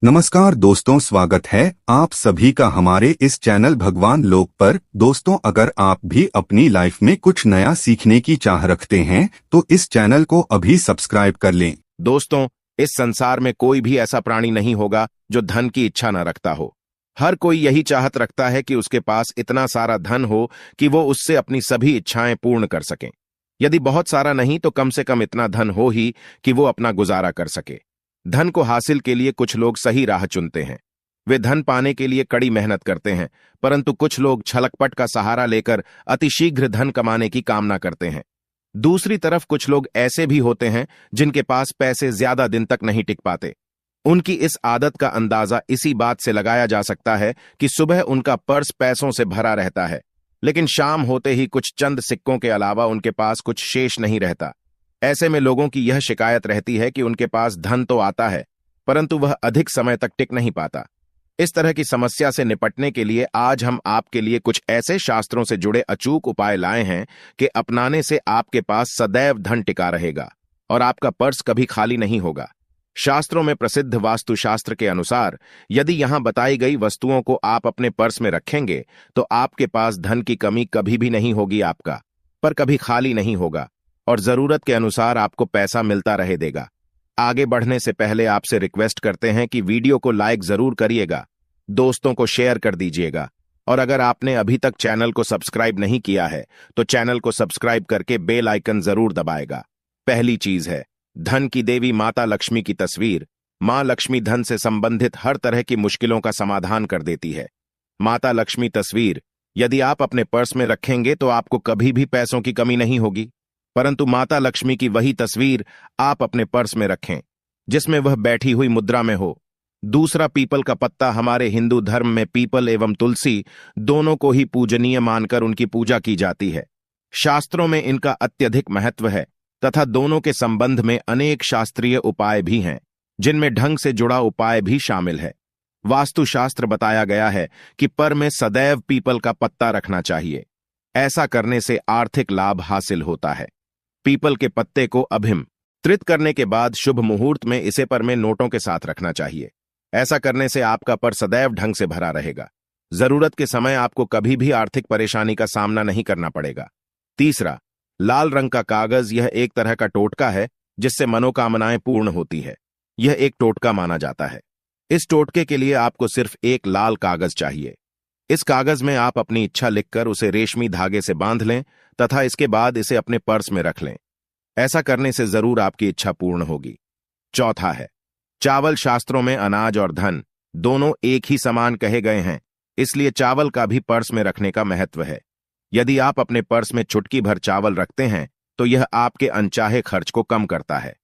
नमस्कार दोस्तों, स्वागत है आप सभी का हमारे इस चैनल भगवान लोक पर। दोस्तों, अगर आप भी अपनी लाइफ में कुछ नया सीखने की चाह रखते हैं तो इस चैनल को अभी सब्सक्राइब कर लें। दोस्तों, इस संसार में कोई भी ऐसा प्राणी नहीं होगा जो धन की इच्छा न रखता हो। हर कोई यही चाहत रखता है कि उसके पास इतना सारा धन हो कि वो उससे अपनी सभी इच्छाएं पूर्ण कर सकें। यदि बहुत सारा नहीं तो कम से कम इतना धन हो ही कि वो अपना गुजारा कर सके। धन को हासिल के लिए कुछ लोग सही राह चुनते हैं। वे धन पाने के लिए कड़ी मेहनत करते हैं, परंतु कुछ लोग छलकपट का सहारा लेकर अतिशीघ्र धन कमाने की कामना करते हैं। दूसरी तरफ कुछ लोग ऐसे भी होते हैं जिनके पास पैसे ज्यादा दिन तक नहीं टिक पाते। उनकी इस आदत का अंदाजा इसी बात से लगाया जा सकता है कि सुबह उनका पर्स पैसों से भरा रहता है, लेकिन शाम होते ही कुछ चंद सिक्कों के अलावा उनके पास कुछ शेष नहीं रहता। ऐसे में लोगों की यह शिकायत रहती है कि उनके पास धन तो आता है, परंतु वह अधिक समय तक टिक नहीं पाता। इस तरह की समस्या से निपटने के लिए आज हम आपके लिए कुछ ऐसे शास्त्रों से जुड़े अचूक उपाय लाए हैं कि अपनाने से आपके पास सदैव धन टिका रहेगा और आपका पर्स कभी खाली नहीं होगा। शास्त्रों में प्रसिद्ध वास्तुशास्त्र के अनुसार यदि यहां बताई गई वस्तुओं को आप अपने पर्स में रखेंगे तो आपके पास धन की कमी कभी भी नहीं होगी, आपका पर कभी खाली नहीं होगा और जरूरत के अनुसार आपको पैसा मिलता रहे देगा। आगे बढ़ने से पहले आपसे रिक्वेस्ट करते हैं कि वीडियो को लाइक जरूर करिएगा, दोस्तों को शेयर कर दीजिएगा और अगर आपने अभी तक चैनल को सब्सक्राइब नहीं किया है तो चैनल को सब्सक्राइब करके बेल आइकन जरूर दबाएगा। पहली चीज है धन की देवी माता लक्ष्मी की तस्वीर। मां लक्ष्मी धन से संबंधित हर तरह की मुश्किलों का समाधान कर देती है। माता लक्ष्मी तस्वीर यदि आप अपने पर्स में रखेंगे तो आपको कभी भी पैसों की कमी नहीं होगी, परंतु माता लक्ष्मी की वही तस्वीर आप अपने पर्स में रखें जिसमें वह बैठी हुई मुद्रा में हो। दूसरा, पीपल का पत्ता। हमारे हिंदू धर्म में पीपल एवं तुलसी दोनों को ही पूजनीय मानकर उनकी पूजा की जाती है। शास्त्रों में इनका अत्यधिक महत्व है तथा दोनों के संबंध में अनेक शास्त्रीय उपाय भी हैं जिनमें ढंग से जुड़ा उपाय भी शामिल है। वास्तुशास्त्र बताया गया है कि पर में सदैव पीपल का पत्ता रखना चाहिए। ऐसा करने से आर्थिक लाभ हासिल होता है। पीपल के पत्ते को अभिमंत्रित करने के बाद शुभ मुहूर्त में इसे पर में नोटों के साथ रखना चाहिए। ऐसा करने से आपका पर सदैव ढंग से भरा रहेगा। जरूरत के समय आपको कभी भी आर्थिक परेशानी का सामना नहीं करना पड़ेगा। तीसरा, लाल रंग का कागज। यह एक तरह का टोटका है जिससे मनोकामनाएं पूर्ण होती है। यह एक टोटका माना जाता है। इस टोटके के लिए आपको सिर्फ एक लाल कागज चाहिए। इस कागज में आप अपनी इच्छा लिखकर उसे रेशमी धागे से बांध लें तथा इसके बाद इसे अपने पर्स में रख लें। ऐसा करने से जरूर आपकी इच्छा पूर्ण होगी। चौथा है चावल। शास्त्रों में अनाज और धन दोनों एक ही समान कहे गए हैं, इसलिए चावल का भी पर्स में रखने का महत्व है। यदि आप अपने पर्स में चुटकी भर चावल रखते हैं तो यह आपके अनचाहे खर्च को कम करता है।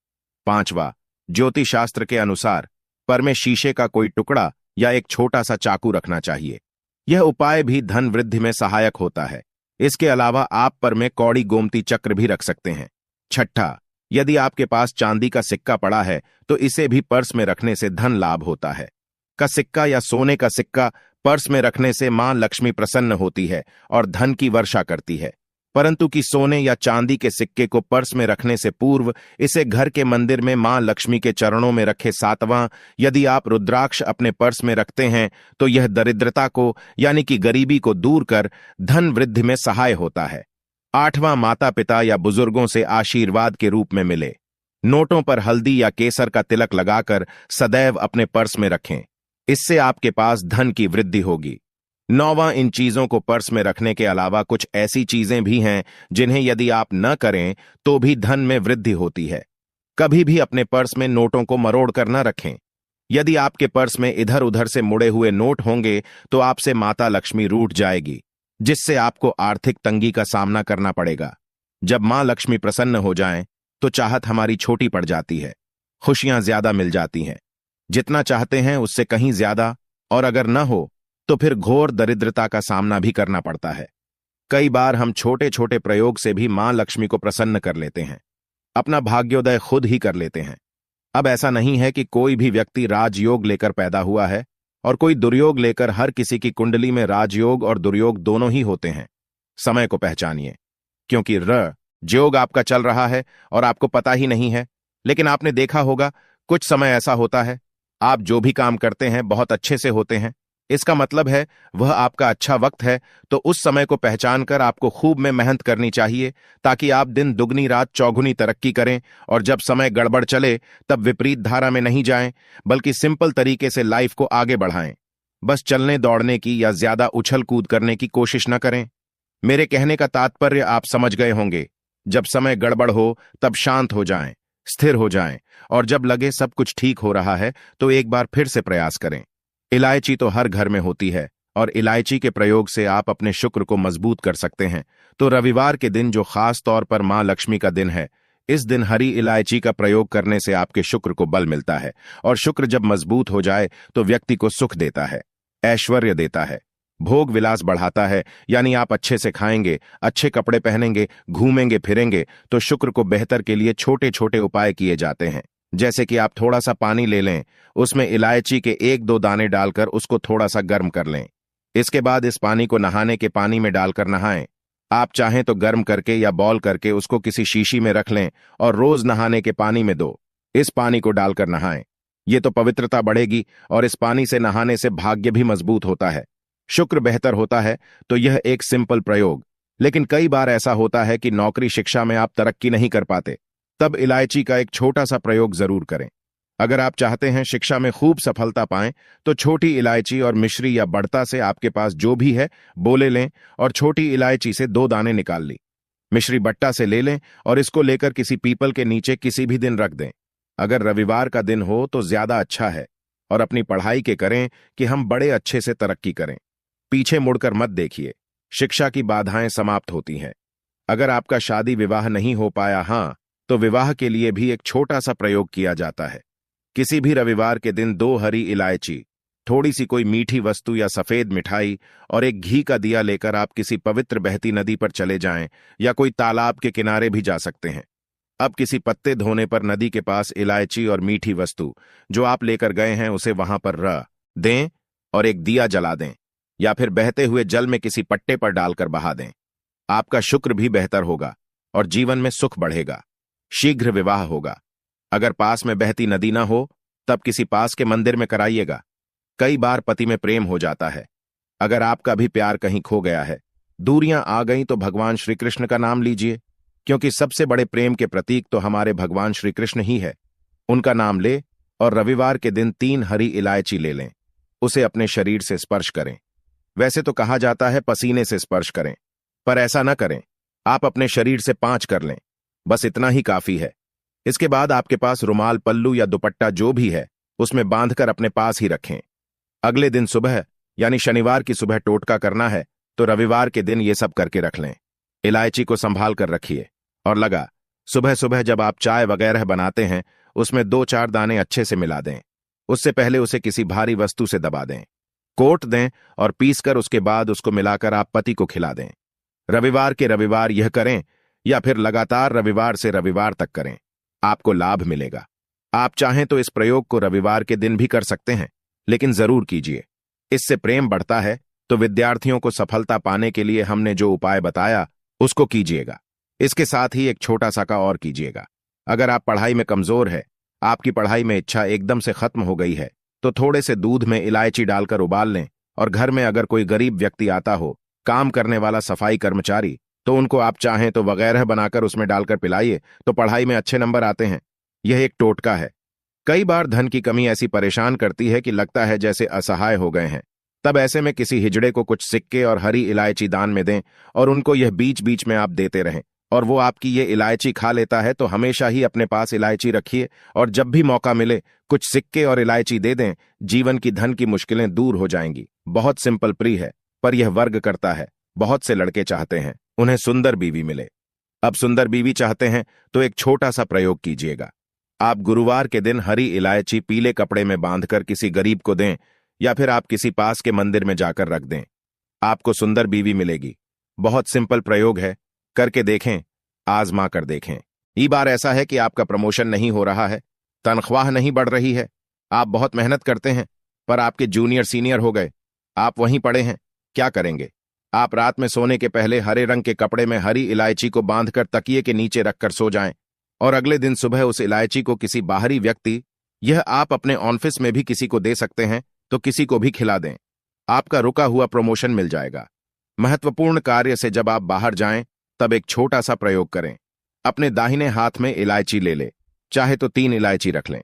पांचवा, ज्योतिष शास्त्र के अनुसार पर में शीशे का कोई टुकड़ा या एक छोटा सा चाकू रखना चाहिए। यह उपाय भी धन वृद्धि में सहायक होता है। इसके अलावा आप पर में कौड़ी गोमती चक्र भी रख सकते हैं। छठा, यदि आपके पास चांदी का सिक्का पड़ा है तो इसे भी पर्स में रखने से धन लाभ होता है। का सिक्का या सोने का सिक्का पर्स में रखने से मां लक्ष्मी प्रसन्न होती है और धन की वर्षा करती है, परंतु कि सोने या चांदी के सिक्के को पर्स में रखने से पूर्व इसे घर के मंदिर में मां लक्ष्मी के चरणों में रखे। सातवां, यदि आप रुद्राक्ष अपने पर्स में रखते हैं तो यह दरिद्रता को यानी कि गरीबी को दूर कर धन वृद्धि में सहाय होता है। आठवां, माता पिता या बुजुर्गों से आशीर्वाद के रूप में मिले। नोटों पर हल्दी या केसर का तिलक लगाकर सदैव अपने पर्स में रखें, इससे आपके पास धन की वृद्धि होगी। नौवां, इन चीजों को पर्स में रखने के अलावा कुछ ऐसी चीजें भी हैं जिन्हें यदि आप न करें तो भी धन में वृद्धि होती है। कभी भी अपने पर्स में नोटों को मरोड़ कर न रखें। यदि आपके पर्स में इधर उधर से मुड़े हुए नोट होंगे तो आपसे माता लक्ष्मी रूठ जाएगी, जिससे आपको आर्थिक तंगी का सामना करना पड़ेगा। जब मां लक्ष्मी प्रसन्न हो जाएं तो चाहत हमारी छोटी पड़ जाती है, खुशियां ज्यादा मिल जाती हैं, जितना चाहते हैं उससे कहीं ज्यादा, और अगर न हो तो फिर घोर दरिद्रता का सामना भी करना पड़ता है। कई बार हम छोटे छोटे प्रयोग से भी मां लक्ष्मी को प्रसन्न कर लेते हैं, अपना भाग्योदय खुद ही कर लेते हैं। अब ऐसा नहीं है कि कोई भी व्यक्ति राजयोग लेकर पैदा हुआ है और कोई दुर्योग लेकर। हर किसी की कुंडली में राजयोग और दुर्योग दोनों ही होते हैं। समय को पहचानिए, क्योंकि योग आपका चल रहा है और आपको पता ही नहीं है। लेकिन आपने देखा होगा कुछ समय ऐसा होता है आप जो भी काम करते हैं बहुत अच्छे से होते हैं। इसका मतलब है वह आपका अच्छा वक्त है, तो उस समय को पहचान कर आपको खूब में मेहनत करनी चाहिए, ताकि आप दिन दुगनी रात चौगुनी तरक्की करें, और जब समय गड़बड़ चले तब विपरीत धारा में नहीं जाएं, बल्कि सिंपल तरीके से लाइफ को आगे बढ़ाएं। बस चलने दौड़ने की या ज्यादा उछल कूद करने की कोशिश न करें। मेरे कहने का तात्पर्य आप समझ गए होंगे। जब समय गड़बड़ हो तब शांत हो जाएं, स्थिर हो जाएं, और जब लगे सब कुछ ठीक हो रहा है तो एक बार फिर से प्रयास करें। इलायची तो हर घर में होती है, और इलायची के प्रयोग से आप अपने शुक्र को मजबूत कर सकते हैं। तो रविवार के दिन, जो खास तौर पर मां लक्ष्मी का दिन है, इस दिन हरी इलायची का प्रयोग करने से आपके शुक्र को बल मिलता है, और शुक्र जब मजबूत हो जाए तो व्यक्ति को सुख देता है, ऐश्वर्य देता है, भोग विलास बढ़ाता है। यानी आप अच्छे से खाएंगे, अच्छे कपड़े पहनेंगे, घूमेंगे फिरेंगे, तो शुक्र को बेहतर के लिए छोटे छोटे उपाय किए जाते हैं। जैसे कि आप थोड़ा सा पानी ले लें, उसमें इलायची के 1-2 दाने डालकर उसको थोड़ा सा गर्म कर लें। इसके बाद इस पानी को नहाने के पानी में डालकर नहाएं। आप चाहें तो गर्म करके या बॉल करके उसको किसी शीशी में रख लें और रोज नहाने के पानी में दो इस पानी को डालकर नहाएं। ये तो पवित्रता बढ़ेगी, और इस पानी से नहाने से भाग्य भी मजबूत होता है, शुक्र बेहतर होता है। तो यह एक सिंपल प्रयोग, लेकिन कई बार ऐसा होता है कि नौकरी शिक्षा में आप तरक्की नहीं कर पाते, तब इलायची का एक छोटा सा प्रयोग जरूर करें। अगर आप चाहते हैं शिक्षा में खूब सफलता पाएं, तो छोटी इलायची और मिश्री या बड़ता से, आपके पास जो भी है, बोले लें, और छोटी इलायची से 2 दाने निकाल ली। मिश्री बट्टा से ले लें और इसको लेकर किसी पीपल के नीचे किसी भी दिन रख दें। अगर रविवार का दिन हो तो ज्यादा अच्छा है, और अपनी पढ़ाई के करें कि हम बड़े अच्छे से तरक्की करें। पीछे मुड़कर मत देखिए, शिक्षा की बाधाएं समाप्त होती हैं। अगर आपका शादी विवाह नहीं हो पाया, तो विवाह के लिए भी एक छोटा सा प्रयोग किया जाता है। किसी भी रविवार के दिन 2 हरी इलायची, थोड़ी सी कोई मीठी वस्तु या सफेद मिठाई और एक घी का दिया लेकर आप किसी पवित्र बहती नदी पर चले जाएं, या कोई तालाब के किनारे भी जा सकते हैं। अब किसी पत्ते धोने पर नदी के पास इलायची और मीठी वस्तु जो आप लेकर गए हैं उसे वहां पर रख दें और एक दिया जला दें, या फिर बहते हुए जल में किसी पट्टे पर डालकर बहा दें। आपका शुक्र भी बेहतर होगा और जीवन में सुख बढ़ेगा। शीघ्र विवाह होगा। अगर पास में बहती नदी ना हो तब किसी पास के मंदिर में कराइएगा। कई बार पति में प्रेम हो जाता है। अगर आपका भी प्यार कहीं खो गया है, दूरियां आ गई, तो भगवान श्री कृष्ण का नाम लीजिए, क्योंकि सबसे बड़े प्रेम के प्रतीक तो हमारे भगवान श्री कृष्ण ही है। उनका नाम ले और रविवार के दिन 3 हरी इलायची ले लें, उसे अपने शरीर से स्पर्श करें। वैसे तो कहा जाता है पसीने से स्पर्श करें, पर ऐसा न करें, आप अपने शरीर से 5 कर लें, बस इतना ही काफी है। इसके बाद आपके पास रुमाल, पल्लू या दुपट्टा जो भी है उसमें बांधकर अपने पास ही रखें। अगले दिन सुबह यानी शनिवार की सुबह टोटका करना है, तो रविवार के दिन ये सब करके रख लें। इलायची को संभाल कर रखिए, और लगा सुबह सुबह जब आप चाय वगैरह बनाते हैं उसमें 2-4 दाने अच्छे से मिला दें। उससे पहले उसे किसी भारी वस्तु से दबा दें, कोट दें और पीसकर उसके बाद उसको मिलाकर आप पति को खिला दें। रविवार के रविवार यह करें, या फिर लगातार रविवार से रविवार तक करें, आपको लाभ मिलेगा। आप चाहें तो इस प्रयोग को रविवार के दिन भी कर सकते हैं, लेकिन जरूर कीजिए। इससे प्रेम बढ़ता है। तो विद्यार्थियों को सफलता पाने के लिए हमने जो उपाय बताया उसको कीजिएगा। इसके साथ ही एक छोटा सा का और कीजिएगा। अगर आप पढ़ाई में कमजोर है, आपकी पढ़ाई में इच्छा एकदम से खत्म हो गई है, तो थोड़े से दूध में इलायची डालकर उबाल लें, और घर में अगर कोई गरीब व्यक्ति आता हो, काम करने वाला सफाई कर्मचारी, तो उनको आप चाहें तो वगैरह बनाकर उसमें डालकर पिलाइए, तो पढ़ाई में अच्छे नंबर आते हैं। यह एक टोटका है। कई बार धन की कमी ऐसी परेशान करती है कि लगता है जैसे असहाय हो गए हैं। तब ऐसे में किसी हिजड़े को कुछ सिक्के और हरी इलायची दान में दें, और उनको यह बीच बीच में आप देते रहें, और वो आपकी ये इलायची खा लेता है। तो हमेशा ही अपने पास इलायची रखिए, और जब भी मौका मिले कुछ सिक्के और इलायची दे दें। जीवन की धन की मुश्किलें दूर हो जाएंगी। बहुत सिंपल प्री है, पर यह वर्ग करता है। बहुत से लड़के चाहते हैं उन्हें सुंदर बीवी मिले। अब सुंदर बीवी चाहते हैं तो एक छोटा सा प्रयोग कीजिएगा। आप गुरुवार के दिन हरी इलायची पीले कपड़े में बांधकर किसी गरीब को दें, या फिर आप किसी पास के मंदिर में जाकर रख दें। आपको सुंदर बीवी मिलेगी। बहुत सिंपल प्रयोग है, करके देखें, आजमा कर देखें। ये बार ऐसा है कि आपका प्रमोशन नहीं हो रहा है, तनख्वाह नहीं बढ़ रही है, आप बहुत मेहनत करते हैं, पर आपके जूनियर सीनियर हो गए, आप वहीं पड़े हैं। क्या करेंगे? आप रात में सोने के पहले हरे रंग के कपड़े में हरी इलायची को बांधकर तकिए के नीचे रखकर सो जाएं, और अगले दिन सुबह उस इलायची को किसी बाहरी व्यक्ति यह आप अपने ऑफिस में भी किसी को दे सकते हैं, तो किसी को भी खिला दें। आपका रुका हुआ प्रमोशन मिल जाएगा। महत्वपूर्ण कार्य से जब आप बाहर जाएं, तब एक छोटा सा प्रयोग करें। अपने दाहिने हाथ में इलायची ले ले, चाहे तो 3 इलायची रख लें।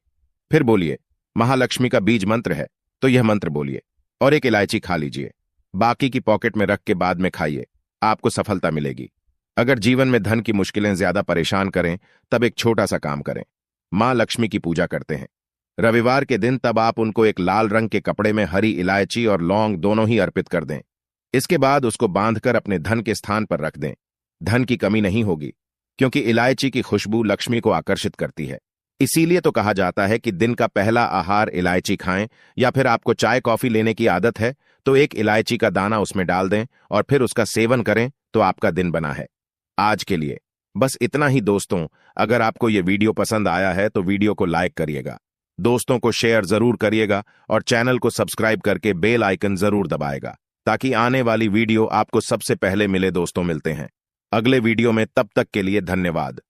फिर बोलिए, महालक्ष्मी का बीज मंत्र है, तो यह मंत्र बोलिए और 1 इलायची खा लीजिए। बाकी की पॉकेट में रख के बाद में खाइए, आपको सफलता मिलेगी। अगर जीवन में धन की मुश्किलें ज्यादा परेशान करें, तब एक छोटा सा काम करें। मां लक्ष्मी की पूजा करते हैं रविवार के दिन, तब आप उनको एक लाल रंग के कपड़े में हरी इलायची और लौंग दोनों ही अर्पित कर दें। इसके बाद उसको बांधकर अपने धन के स्थान पर रख दें। धन की कमी नहीं होगी, क्योंकि इलायची की खुशबू लक्ष्मी को आकर्षित करती है। इसीलिए तो कहा जाता है कि दिन का पहला आहार इलायची खाएं, या फिर आपको चाय कॉफी लेने की आदत है तो 1 इलायची का दाना उसमें डाल दें और फिर उसका सेवन करें, तो आपका दिन बना है। आज के लिए बस इतना ही दोस्तों। अगर आपको ये वीडियो पसंद आया है तो वीडियो को लाइक करिएगा, दोस्तों को शेयर जरूर करिएगा और चैनल को सब्सक्राइब करके बेल आइकन जरूर दबाएगा, ताकि आने वाली वीडियो आपको सबसे पहले मिले। दोस्तों मिलते हैं अगले वीडियो में, तब तक के लिए धन्यवाद।